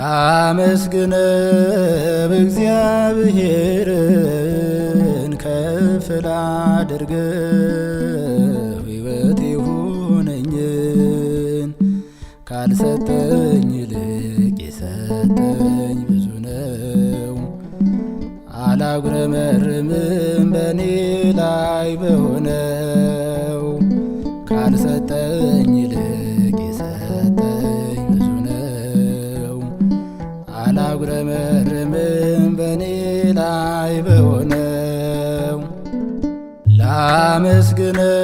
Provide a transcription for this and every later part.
ላመስግነው እግዚአብሔርን ከፍ ላድርገው ሕይወት የሆነኝን ካልሰጠኝ ይልቅ የሰጠኝ ብዙ ነው። አላጉረመርምም በኔ ላይ በሆነው ካልሰጠኝ ይልቅ የሰጠኝ ብዙ ነው። አላጉረመርምም በኔ ላይ በሆነው ላመስግነው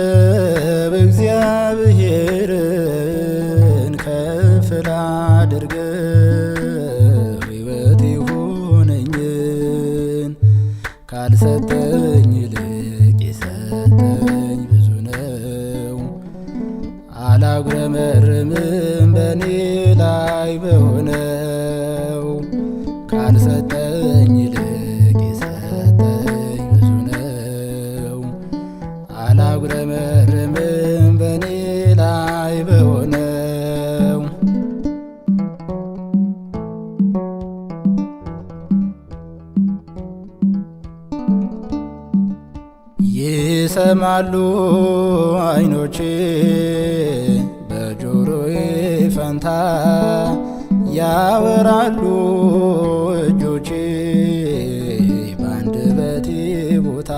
እግዚአብሔርን ከፍ ላድርገው ሕይወት የሆነኝን ካልሰጠኝ ይልቅ የሰጠኝ ብዙ ነው። አላጉረመርምም በኔ ላይ በሆነው ካልሰጠኝ ይልቅ የሰጠኝ ብዙ ነው። አላጉረመርምም በኔ ላይ በሆነው ይሰማሉ ዓይኖቼ በጆሮዬ ፈንታ ያወራሉ እጆቼ በአንደበቴ ቦታ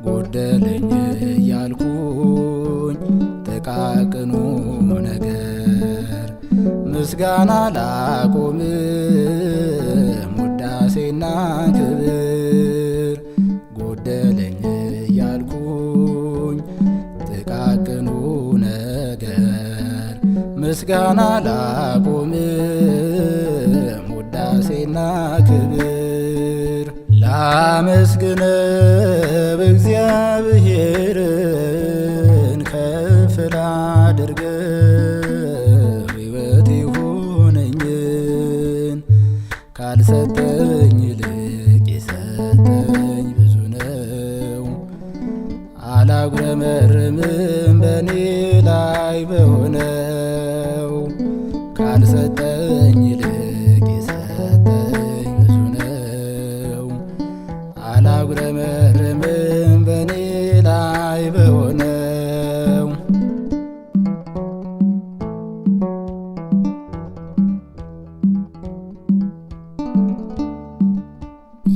ጎደለኝ እያልኩኝ ጥቃቅኑ ነገር ምስጋና ላቆም ውዳሴና ክብር ጎደለኝ እያልኩኝ ጥቃቅኑ ነገር ምስጋና ላቆም ውዳሴና ክብር ላመስግነው እግዚአብሔርን ከፍ ላድርገው ሕይወት የሆነኝን ካልሰጠኝ ይልቅ የሰጠኝ ብዙ ነው። አላጉረመርምም በኔ ላይ በሆነው ካልሰጠኝ ይልቅ የሰጠኝ ብዙ ነው። አላጉረመርምም በኔ ላይ በሆነው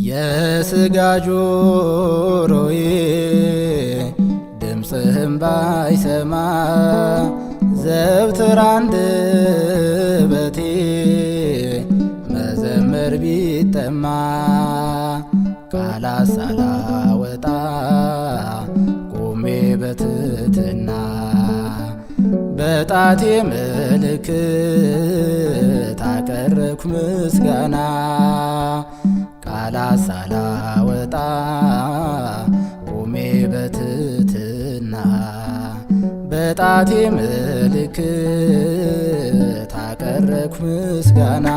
የሥጋ ጆሮዬ ድምፅህም ባይሰማ ዘወትር አንደበቴ መዘመር ቢጠማ ቃላት ሳላወጣ ቆሜ በትሕትና በጣቴ ምልክት አቀረብኩ ምስጋና ቃላት ሳላወጣ ቆሜ በትሕትና በጣቴ ምልክት አቀረብኩ ምስጋና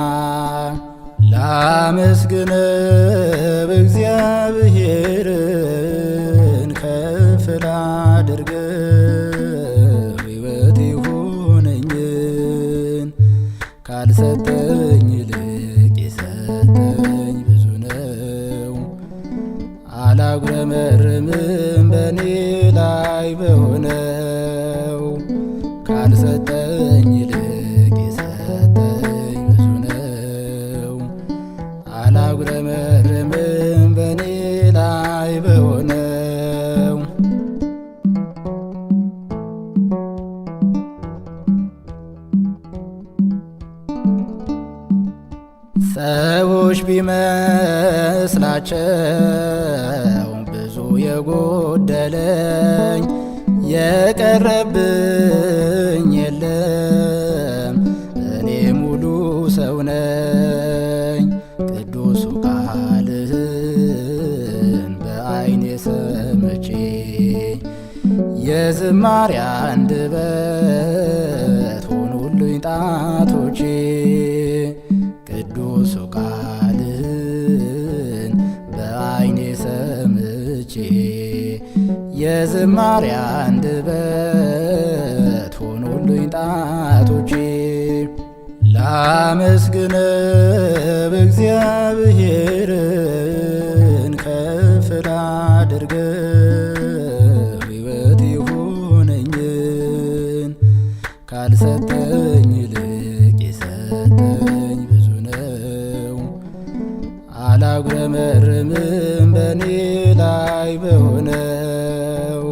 ላመስግነው እግዚአብሔርን ከፍ ላድርገው ሕይወት የሆነኝን ካልሰጠኝ ይልቅ የሰጠኝ ብዙ ነው። አላጉረመርምም በኔ ላይ በሆነው ካልሰጠኝ ይልቅ የሰጠኝ ብዙ ነው። አላጉረመርምም በኔ ላይ በሆነው ሰዎች ቢመስላቸው ብዙ የጎደለኝ የቀረብኝ የለም እኔ ሙሉ ሰው ነኝ። ቅዱሱ ቃልህን በዓይኔ ሰምቼ የዝማሬ አንደበት ሆኑልኝ ጣቶቼ ቅዱሱ ቃልህን በዓይኔ ሰምቼ የዝማሬ አንደበት ሆኑልኝ ጣቶቼ ላመስግነው እግዚአብሔርን ከፍ ላድርገው ሕይወት የሆነኝን ካልሰጠኝ ይልቅ የሰጠኝ ብዙ ነው። አላጉረመርምም በኔ ላይ በሆነው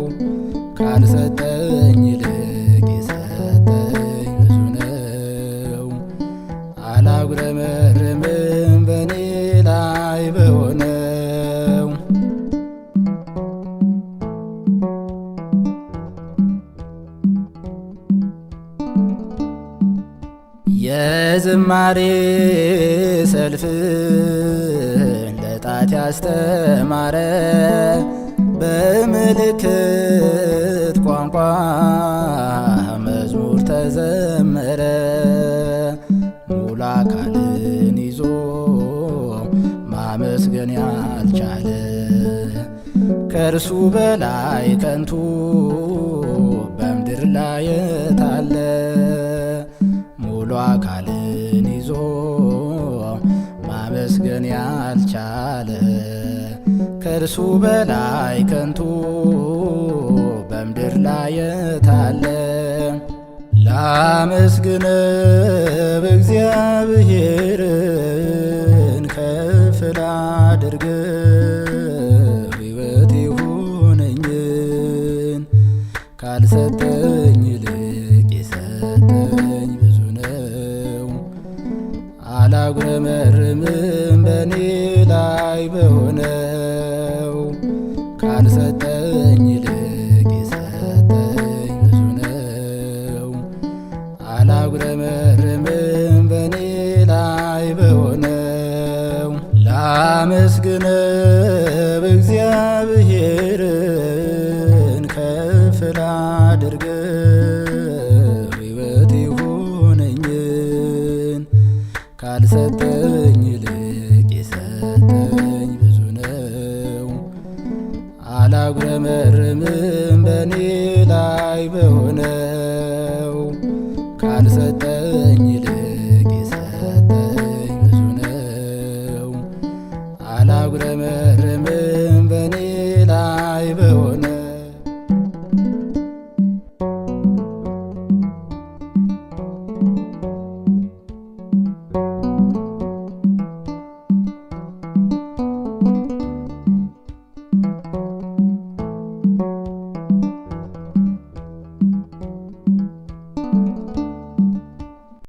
ካልሰጠኝ ይልቅ የሰጠኝ ብዙ ነው። አላጉረመርምም በኔ ላይ በሆነው የዝማሬ ሰልፍን ለጣት ያስተማረ በምልክት ቋንቋ መዝሙር ተዘመረ። ሙሉ አካልን ይዞ ማመስገን ያልቻለ ከእርሱ በላይ ከንቱ በምድር ላይ የታለ? ሙሉ አካልን ይዞ ማመስገን ያልቻለ ከእርሱ በላይ ከንቱ በምድር ላይ የታለ? ላመስግነው እግዚአብሔርን ከፍ ላድርገው ሕይወት የሆነኝን ካልሰጠኝ ይልቅ የሰጠኝ ብዙ ነው። አላጉረመርምም በኔ ላይ በሆነው ካልሰጠኝ ይልቅ የሰጠኝ ብዙ ነው። አላጉረመርምም በኔ ላይ በሆነው ላመስግነው እግዚአብሔርን ከፍ ላድርገው ሕይወት የሆነኝን ካልሰጠኝ ይልቅ የሰጠኝ ብዙ ነው። አላጉረመርምም በኔ ላይ በሆነው ካልሰጠኝ